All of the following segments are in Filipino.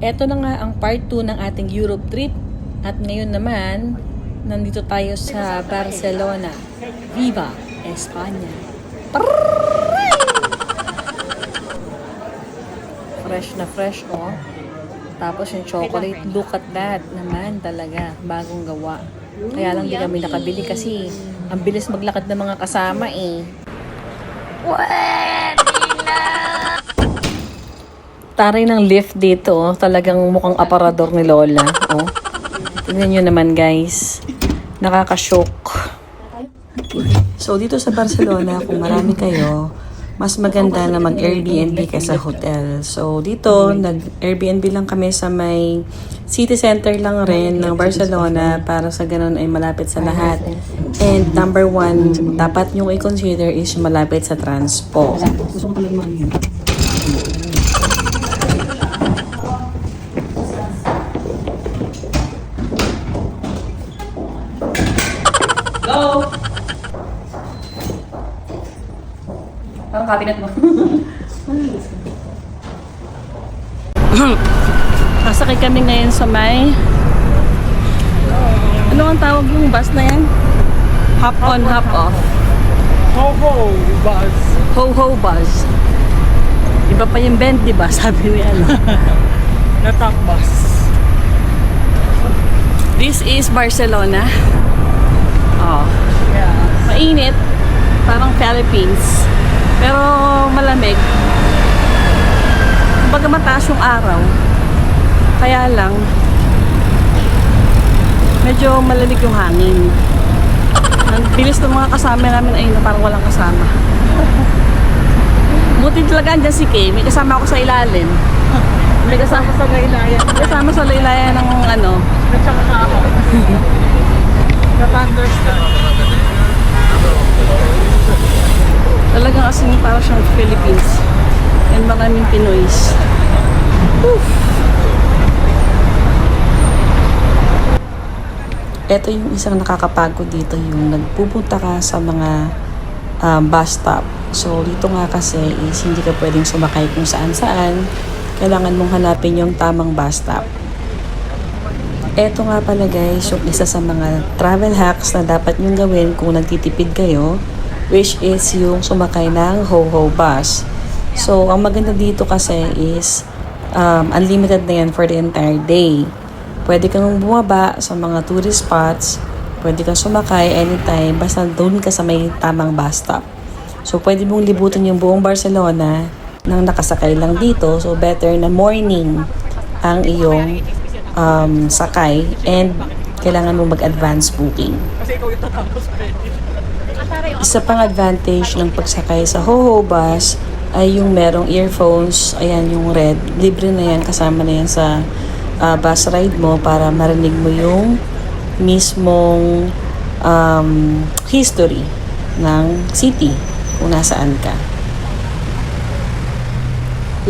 Eto na nga ang part 2 ng ating Europe trip. At ngayon naman, nandito tayo sa Barcelona. Viva España! Fresh na fresh, oh. Tapos yung chocolate, look at that naman talaga, bagong gawa. Kaya lang di kami nakabili kasi ang bilis maglakad ng mga kasama eh. Taray ng lift dito, oh. Talagang mukhang aparador ni Lola. Oh. Tingnan nyo naman guys. Nakakashock. So dito sa Barcelona, kung marami kayo, mas maganda na mag-Airbnb kaysa hotel. So dito, nag-Airbnb lang kami sa may city center lang rin ng Barcelona para sa ganun ay malapit sa lahat. And number one, dapat yung i-consider is malapit sa transpo. Go! Parang cabinet mo. Nasakay kami ngayon sa may... Ano ang tawag yung bus na yan? Hop on, hop off. Ho-ho bus. Ho-ho bus. Iba pa yung bend, diba? Sabi niya. Na-top bus. This is Barcelona. Oh. Yeah. Mainit. Parang Philippines. Pero malamig. Kumbaga mataas yung araw. Kaya lang, medyo malamig yung hangin. Ang bilis ng mga kasama namin ay na parang walang kasama. Buti talaga andyan si Kay. May kasama ako sa ilalim. May kasama sa laylayan. Kasama sa laylayan ng ano. Natsaka na ako. Na-thunderstorm. Talagang asin parang siyang Philippines. And maraming Pinoys. Woof. Ito yung isang nakakapagod dito, yung nagpupunta ka sa mga bus stop. So dito nga kasi is hindi ka pwedeng sumakay kung saan-saan. Kailangan mong hanapin yung tamang bus stop. Ito nga pala guys, yung isa sa mga travel hacks na dapat nyong gawin kung nagtitipid kayo, which is yung sumakay ng ho-ho bus. So ang maganda dito kasi is unlimited na yan for the entire day. Pwede kang bumaba sa mga tourist spots, pwede kang sumakay anytime, basta doon ka sa may tamang bus stop. So pwede mong libutin yung buong Barcelona nang nakasakay lang dito. So better na morning ang iyong sakay and kailangan mo mag-advance booking. Kasi ikaw yung tatapos pwede. Isa pang advantage ng pagsakay sa ho-ho bus ay yung merong earphones. Ayan yung red. Libre na yan. Kasama na yan sa bus ride mo para marinig mo yung mismong history ng city kung nasaan ka.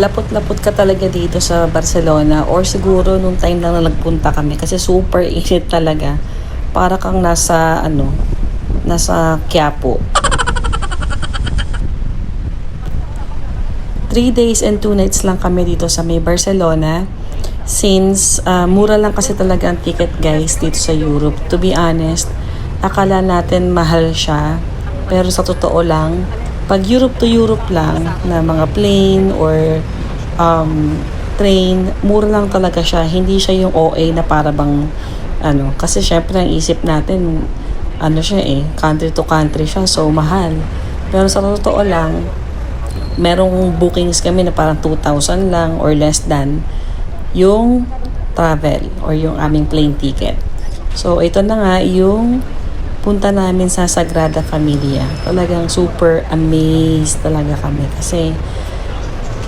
Lapot-lapot ka talaga dito sa Barcelona or siguro nung time lang na nagpunta kami kasi super init talaga. Para kang nasa Quiapo. 3 days and 2 nights lang kami dito sa may Barcelona. Since mura lang kasi talaga ang ticket guys dito sa Europe. To be honest, akala natin mahal siya. Pero sa totoo lang, pag Europe to Europe lang na mga plane or train, mura lang talaga siya. Hindi siya yung OA na para bang kasi syempre ang isip natin siya country to country siya, so mahal. Pero sa totoo lang, merong bookings kami na parang 2,000 lang or less than yung travel or yung aming plane ticket. So ito na nga yung punta namin sa Sagrada Familia. Talagang super amazed talaga kami kasi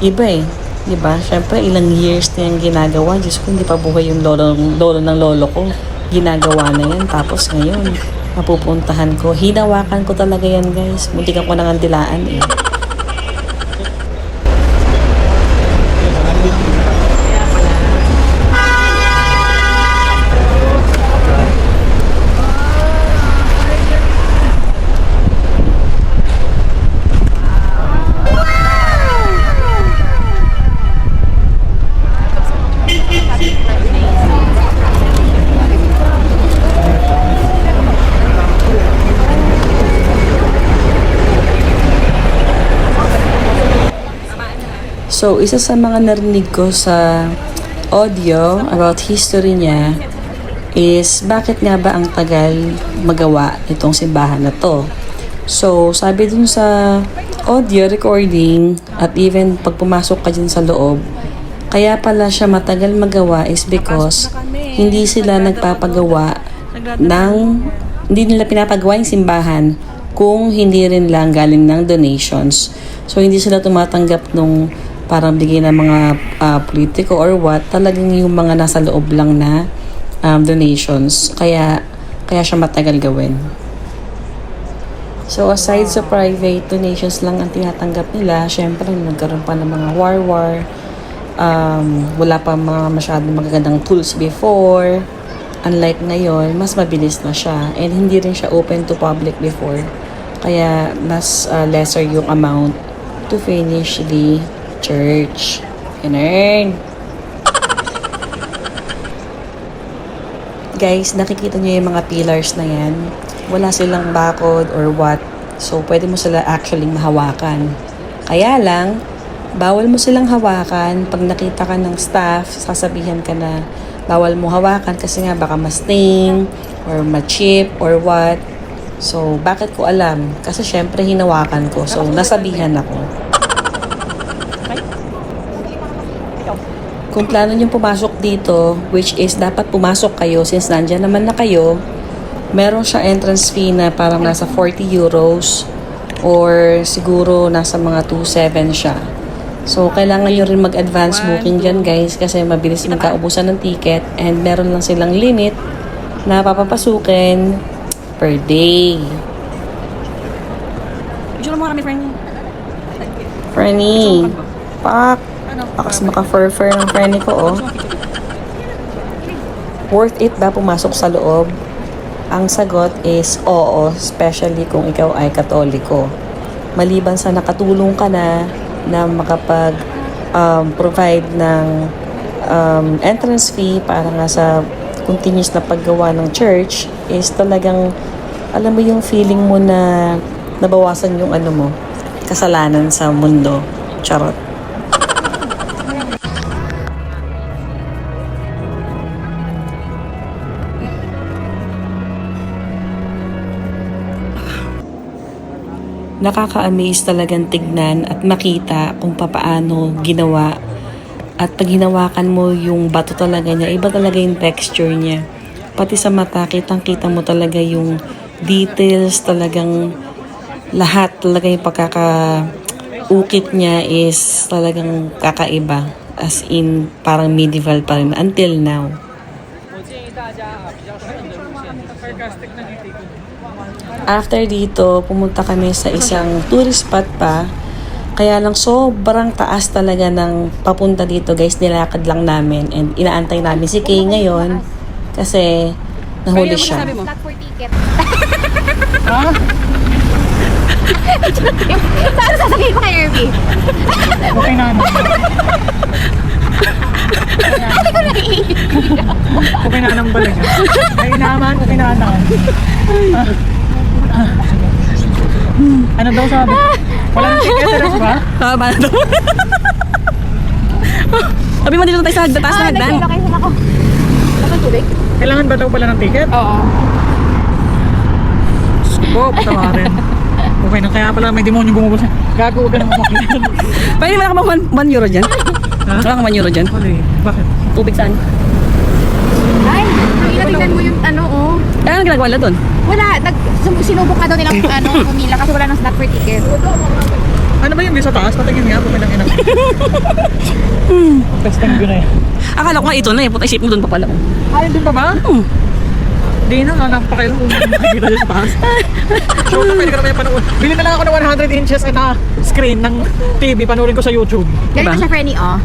iba diba? Syempre ilang years na yung ginagawa. Diyos ko, hindi pa buhay yung lolo ng lolo ko. Ginagawa na yan. Tapos ngayon, mapupuntahan ko. Hinawakan ko talaga yan guys. Muntikan ko nang dilaan So, isa sa mga narinig ko sa audio about history niya is bakit nga ba ang tagal magawa itong simbahan na to. So, sabi dun sa audio recording at even pag pumasok ka dyan sa loob, kaya pala siya matagal magawa is because hindi sila nagpapagawa hindi nila pinapagawa yung simbahan kung hindi rin lang galing ng donations. So, hindi sila tumatanggap nung parang bigay ng mga politiko or what. Talagang yung mga nasa loob lang na donations. Kaya siya matagal gawin. So, aside sa private donations lang ang tinatanggap nila, syempre, nagkaroon pa ng mga war. Wala pa mga masyadong magagandang tools before. Unlike ngayon, mas mabilis na siya. And hindi rin siya open to public before. Kaya, mas lesser yung amount to finish the church. Ganun. Guys, nakikita niyo yung mga pillars na yan. Wala silang bakod or what. So, pwede mo sila actually mahawakan. Kaya lang, bawal mo silang hawakan. Pag nakita ka ng staff, sasabihan ka na bawal mo hawakan kasi nga baka ma-sting or ma-chip or what. So, bakit ko alam? Kasi syempre hinawakan ko. So, nasabihan ako. Kung plano nyo pumasok dito, which is dapat pumasok kayo since nandyan naman na kayo, meron siya entrance fee na parang nasa 40 euros or siguro nasa mga 2.7 siya. So, kailangan nyo rin mag-advance booking dyan guys kasi mabilis magkaubusan ng ticket and meron lang silang limit na papapasukin per day. Picture mo kami, Franny. Franny, pak! Bakas maka-fur-fur ng Franny ko, oh. Worth it ba pumasok sa loob? Ang sagot is oo, especially kung ikaw ay Katoliko. Maliban sa nakatulong ka na makapag provide ng entrance fee para nga sa continuous na paggawa ng church is talagang alam mo yung feeling mo na nabawasan yung ano mo, kasalanan sa mundo. Charot. Nakaka-amaze talagang tignan at makita kung papaano ginawa. At pag hinawakan mo yung bato talaga niya, iba talaga yung texture niya. Pati sa mata, kitang-kita mo talaga yung details, talagang lahat talaga yung pagkakaukit niya is talagang kakaiba. As in, parang medieval pa rin until now. After dito, pumunta kami sa isang tourist spot pa. Kaya lang sobrang taas talaga ng papunta dito guys. Nilakad lang namin and inaantay namin si Kay ngayon kasi nahuli siya. Not for ticket. Ha? Saan sasabihin ko kay Irby? Okay na ano. Hindi ko naiiyak. Okay na anong balik. Ay naman, okay na ano. Ano daw sabi? Wala nang ticket, seryoso ba? Haba na daw. Sabi mo dito tayo sa taas na hagdan. Nag-location ako. Bakit tubig? Kailangan ba daw pala ng ticket? Oo. Oo, patawarin. Okay na, kaya pala may demonyo bumubol sa... Gago, huwag ka naman makinig. Pwede wala ka mag 1 euro dyan? Ha? Wala ka 1 euro dyan? Wala eh. Bakit? Tubig saan? Ay, tingnan mo yung ano, oh. Ano ginagawa nila doon? Wala, sinubok ka daw nilang pumila kasi wala nang slot for ticket. Ano ba yung sa taas? Patingin nga, pumilang ina. Testing ko na eh. Akala ko nga ito na eh. Puta isip mo doon pa pala. Ayun din pa ba? Di na, napakailang kung makikita dyan sa taas. So, pwede ka naman yung panood. Bili na lang ako ng 100 inches na screen ng TV. Panoorin ko sa YouTube. Ganito siya, Frenny, oh.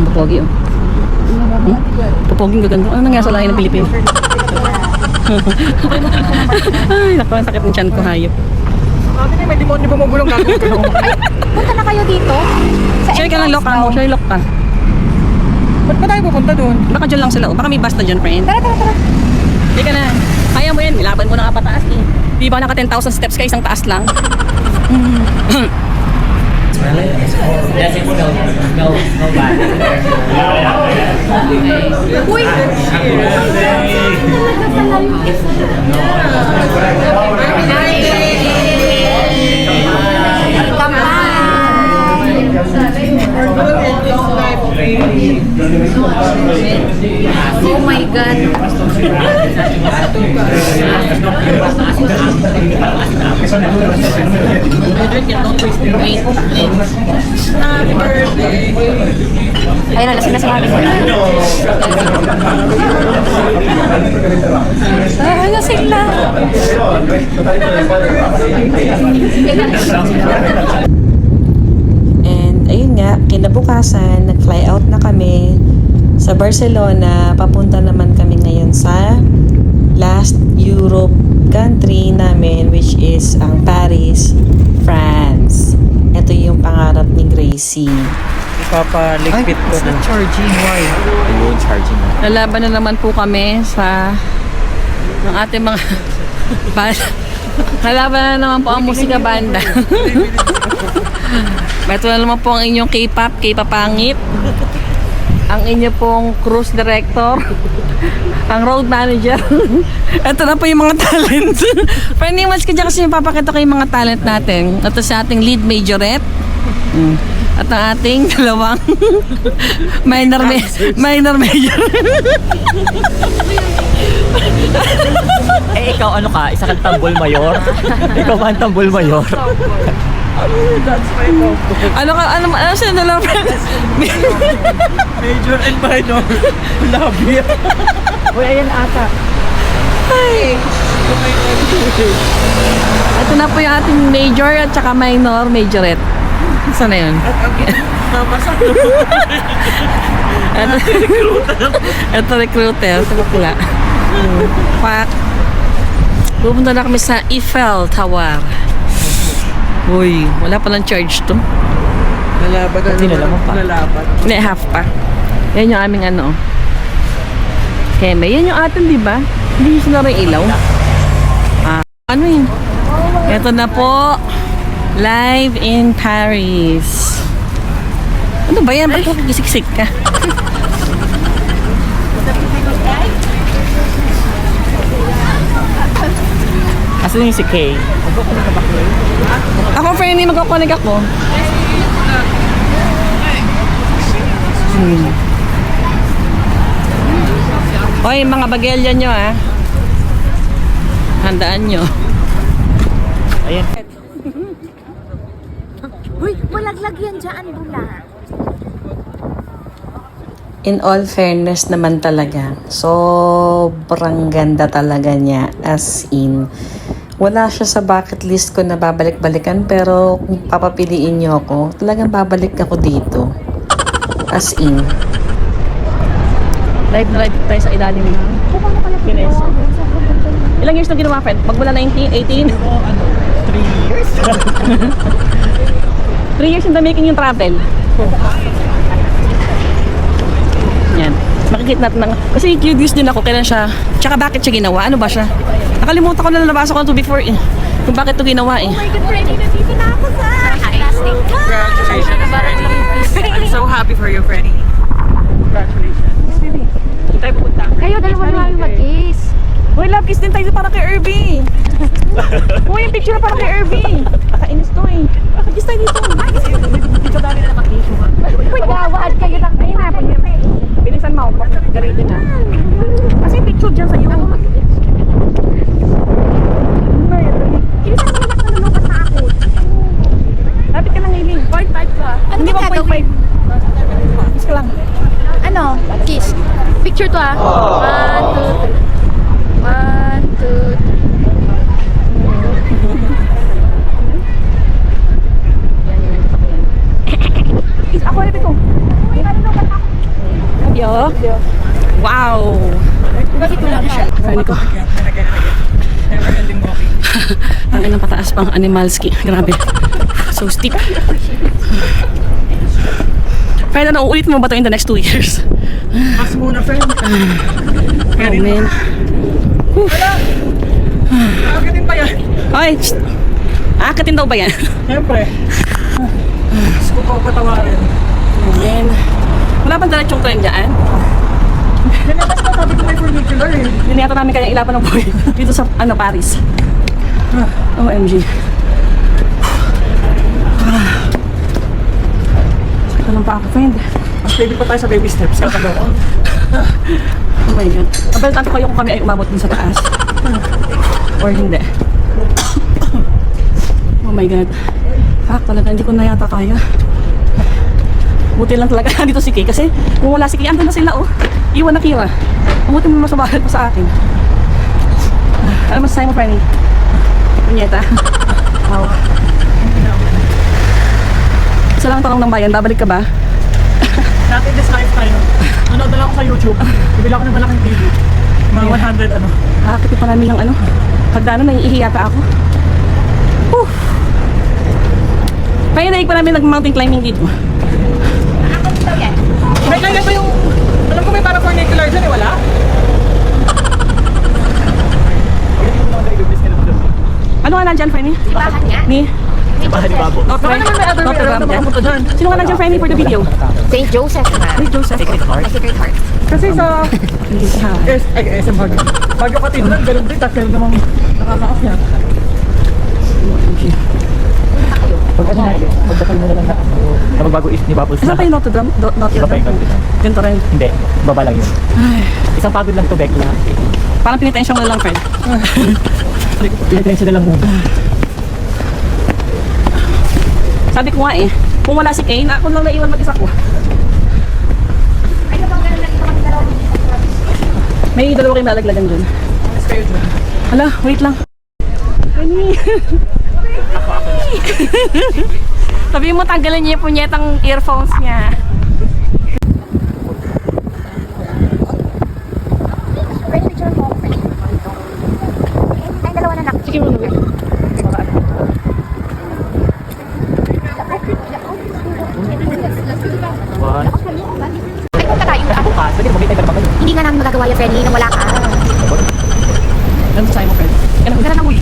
Popogi oh. Popogi gaganda. Ano nangyari sa lahi ng Pilipino? Ay, naku, ang sakit ng tiyan ko, hayop. Sabi na may demonyo bumubulong gagawin ko na kumakain. Punta na kayo dito. Sa Share ka lang, lock ka mo. Share lock ka. Ba't ba tayo pupunta doon? Baka dyan lang sila. Baka may bus na dyan, friend. Tara. Hindi ka na. Kaya mo yan. Nilaban mo na nga pataas eh. Di ba naka 10,000 steps ka, isang taas lang? Does it no bad? Uy! Oh my God. Ayun na, lasing na si mami. Lasing na. And ayun nga, kinabukasan, nag-fly out na kami sa Barcelona. Papunta naman kami ngayon sa last Europe country namin, which is ang Paris, France. Ito yung pangarap ni Gracie. Ipapaligpit ko na. Charging wire. Ayun, charging na. Lalaban na naman po kami sa ng ating mga banda. Lalaban na naman po ang musika banda. Ito na naman po ang inyong K-pop, K-papangit. Ang inyo pong cruise director. Ang road manager. Ito na po yung mga talent. Friendly match ka dyan kasi papakita ko yung mga talent natin. Ito sa ating lead majorette. At ang ating dalawang minor major. Eh, ikaw ano ka? Isa kang tambol mayor? Ikaw ba ang tambol mayor? Ano siya dalawa? Major and minor. Labi. Uy, ayan ata. Ay. Ito na po yung ating major at saka minor majorette. Saan na yun? Ito recruiter. Ito bakla. Pak. Pupunta na kami sa Eiffel Tower. Uy, wala palang charge to. Lalaban na Dinala mo pa. Lalaban. Hindi, half pa. Yan yung aming ano. Keme, yan yung atin, di ba? Hindi yung sila rin ilaw. Ano yun? Ito na po. Live in Paris. Ano ba yan? Ba't nakikisiksik ka? Asan yung si Kay? Ako, friendly, magkakonig ako. Oy, mga bagelya nyo, handaan nyo. Ayan. Uy, malaglag yan dyan, bula. In all fairness naman talaga, sobrang ganda talaga niya. As in, wala siya sa bucket list ko na babalik-balikan, pero kung papapiliin niyo ako, talagang babalik ako dito. As in. Live na live tayo sa ilalim ng Guinness. Ilang years na ginawa, friend? Magmula 19, 18? 3 years. 3 years in the making yung travel. Yan. Makikita natin ng... Kasi curious din ako kailan siya... Tsaka bakit siya ginawa? Ano ba siya? Nakalimutan ko na nabasa ko na to before eh. Kung bakit to ginawa eh. Oh my God, Freddy, nandito na ako sa plastic. I'm so happy for you, Freddy. Congratulations. Tayo pupunta. Kayo, dalawa na lang mag-kiss. Uy, love kiss din tayo para kay Irby. Uy, yung picture na para kay Irby. Kakainis to eh. Kiss tayo dito. Dito dami na nakakito ka. Uy, gawad kayo lang. Ayun na, pag Bilisan mo, garitin na. Kasi picture dyan sa'yo. Ilisan mo na nalulupat na ako. Lapit ka lang, Aileen. 0.5 ka. Ano Hindi ba ba gagawin? 0.5? Kiss ka lang. Ano? Kiss. Picture to 1, 2, 3. 1, 2, 3. Kiss ako, lapit ko. Yo. Wow. Dito lang siya. Friend ko. Ang inang pataas pang animalski. Grabe. So steep. Friend, ano, uulit mo ba ito in the next 2 years? Mas muna, friend. Oh, man. Bakit Aakatin pa yan. Hoy! Shh! Aakatin daw ba yan? Siyempre. Gusto ko patawarin. Ayan. Wala bang diretsong train dyan? Yan ang basta sabi ko may funicular eh. Hindi yata namin kaya ilapan ng buhay dito sa Paris. OMG. Sakit na lang pa ako, friend. Mas baby pa tayo sa baby steps. Kakagawa ko. Oh my God. Nabalatan ko kayo kung kami ay umabot din sa taas. Or hindi. Oh my God. Fuck, talaga hindi ko na yata kaya. Buti lang talaga dito si Kay kasi kung wala si Kay, andun na sila oh. Iwan na Kira. Buti mo masabahan pa sa akin. Ano masasabi mo, Franny? Punyeta. Wow. Isa lang tanong ng bayan, babalik ka ba? Not in this lifetime. Nanood na lang ako sa YouTube. Bibila ako ng malaking TV. Mga 100 ano. Nakakitip pa namin ng ano. Pagdano, naiihi yata ako. Whew. Kaya naig pa namin nag-mountain climbing dito. May kaya ba yung... Alam ko may parang funicular dyan eh, wala? Ano nga nandyan, Franny? Libahan niya. Ni? Bahay ni Babo. Not Baka naman may other way around na makapunta dyan. Sino nga nandyan, Franny, for the video? St. Joseph na. Hey, Joseph. Secret Heart. Secret Heart. Kasi sa... Hindi siya. SM Baguio. Baguio Cathedral, ganun din. Tapos ganun namang nakakaas niya. Pag ano natin, pagdasal mo na lang na sa magbago is ni Babo. Saan pa yung Notre Dame? Iba pa yung Notre Dame. Ganito rin. Hindi, baba lang yun. Isang pagod lang to, Becky. Parang pinitensyon mo lang, friend. Pinatensya na lang muna. Sabi ko nga eh, kung wala si Kay, ako lang naiwan mag-isa ko. May dalawa kayong lalaglagan dyan. Hala, wait lang. Ani. Sabi mo tanggalin niya yung punyetang earphones niya. Pwede picture mo. Ay, dalawa na nak. Sige mo na. One. Ay, kung tayo. Bukas, pwede mo kita ka Hindi nga namin magagawa yan, Freddy, nang wala ka. Ano sa mo, friend? Ano ka na huli?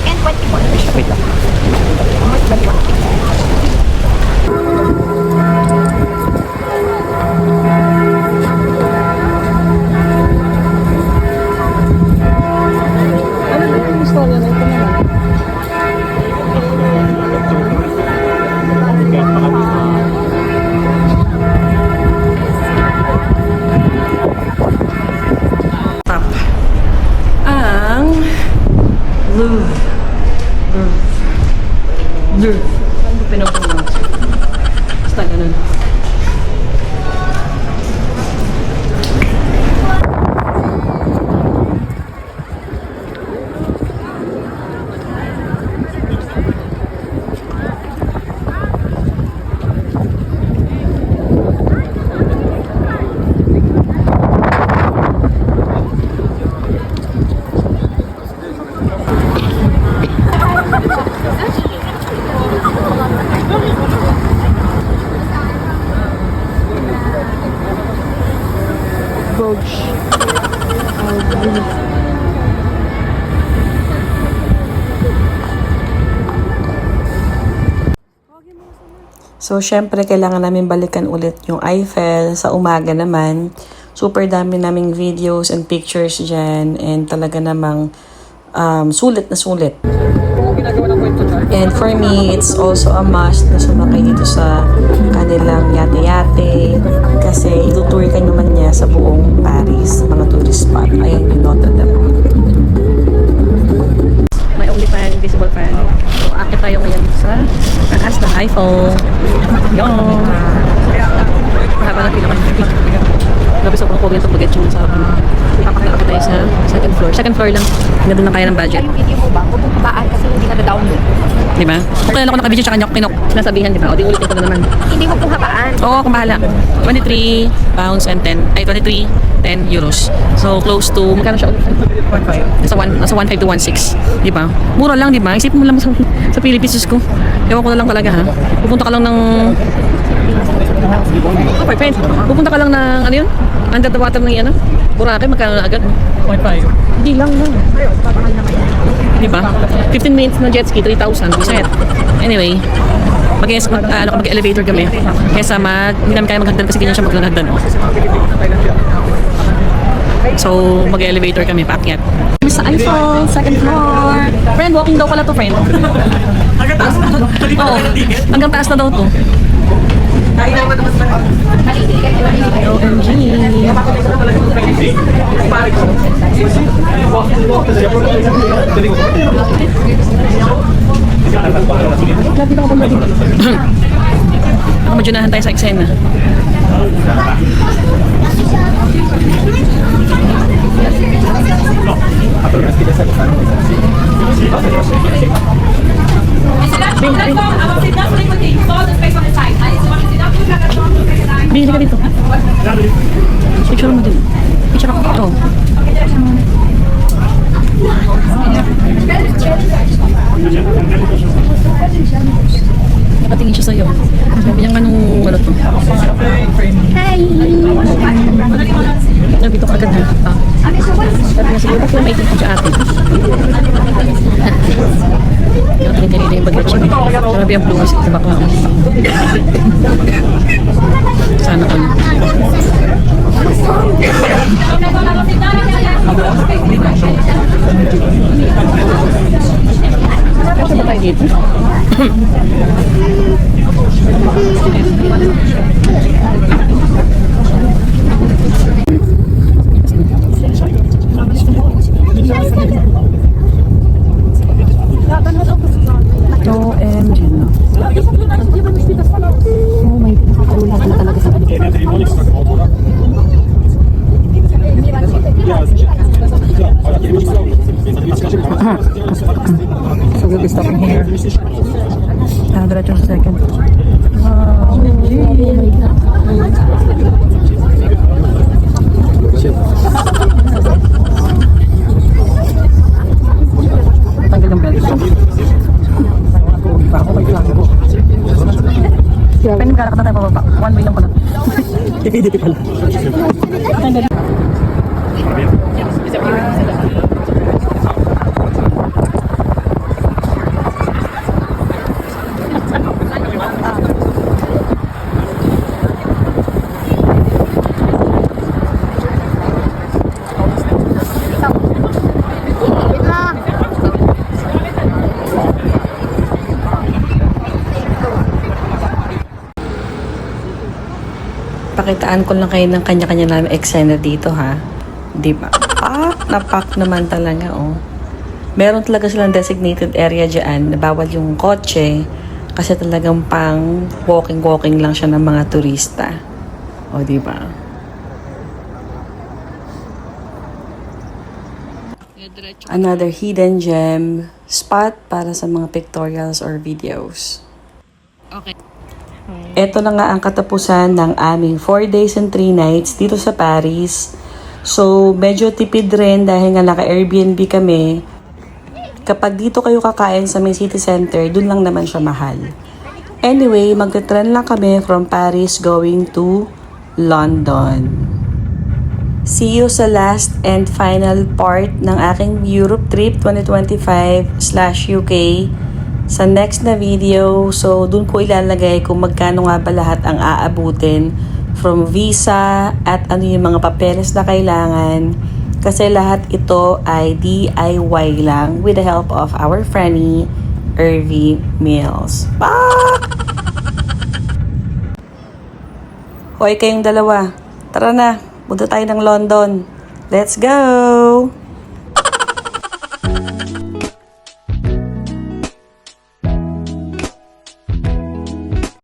And 24. Wait lang. Ano yung story na ito na? Top. Ang Louvre. Louvre. Ano pinapronounce? Basta ganun. So, syempre, kailangan namin balikan ulit yung Eiffel. Sa umaga naman, super dami naming videos and pictures dyan. And talaga namang sulit na sulit. Ginagawa ng kwento dyan. And for me, it's also a must na sumakay dito sa kanilang yate-yate. Kasi itutour ka naman niya sa buong Paris, mga tourist spot. Ayan yung Notre Dame. May only fan, invisible fan. So, akit tayo ngayon sa taas ng Eiffel. Yung haba ng pila kasi. Grabe, sobrang pogi itong baget yung sa papakita ko tayo sa second floor. Second floor lang. Hindi doon lang kaya ng budget. Yung video mo ba? Huwag mong babaan kasi hindi na download. Di ba? Kung kailan ako nakabidyo tsaka kinok, sinasabihan, di ba? O di ulitin ko na naman. Hindi mo pong habaan. Oo, kung bahala. 23 pounds and 10 euros. So, close to, magkano siya? 1.5. Nasa 1.5 to 1.6. Di ba? Mura lang, di ba? Isipin mo lang sa Philippines ko. Ewan ko na lang talaga, ha? Pupunta ka lang ng Okay, friend. Pupunta ka lang ng, ano yun? Under the water ng ano? Boracay, magkano na agad? 0.5. Hindi lang lang. Di ba? 15 minutes ng jet ski, 3,000. Buset. Anyway, mag-elevator kami. Kesa hindi namin kaya maghagdan kasi ganyan siya maghagdan. So, mag-elevator kami, paakyat. Sa iPhone, second floor. Friend, walking daw pala to, friend. Hanggang taas na. Hindi pa Oo, na ticket. hanggang taas na daw to. Kain naman naman sa OMG. Baka madyunahan tayo sa eksena. Bili ka dito. Picture mo din. Picture ako dito. Nakatingin siya sa'yo. Sabi niya nga nung ano to. Hi! Dito ka agad ha. Sabi niya siguro kung may tingin siya ate. Nakatingin kanina yung bagay siya. Sabi ang blue sa bakla. Sana ko na. Kasi ba tayo dito? OMG na. Oh my God. Wala ka na talaga sa So we'll be stopping here. Diretso sa second. Wow. Tanggal yung belt. Ako may plano ko. Pwede magkalakot na tayo pababa. One way lang pala. Dipidi pala. Pakitaan ko lang kayo ng kanya-kanya namin eksena dito ha. Di ba? Napak naman talaga oh. Meron talaga silang designated area dyan na bawal yung kotse kasi talagang pang walking lang siya ng mga turista. O di ba? Another hidden gem spot para sa mga pictorials or videos. Okay. Ito na nga ang katapusan ng aming 4 days and 3 nights dito sa Paris. So, medyo tipid rin dahil nga naka-Airbnb kami. Kapag dito kayo kakain sa may city center, dun lang naman siya mahal. Anyway, magte-tren lang kami from Paris going to London. See you sa last and final part ng aking Europe trip 2025/UK. Sa next na video, so dun ko ilalagay kung magkano nga ba lahat ang aabutin from visa at ano yung mga papeles na kailangan. Kasi lahat ito ay DIY lang with the help of our friendly Irvy Mills. Hoy kayong dalawa, tara na, punta tayo ng London. Let's go!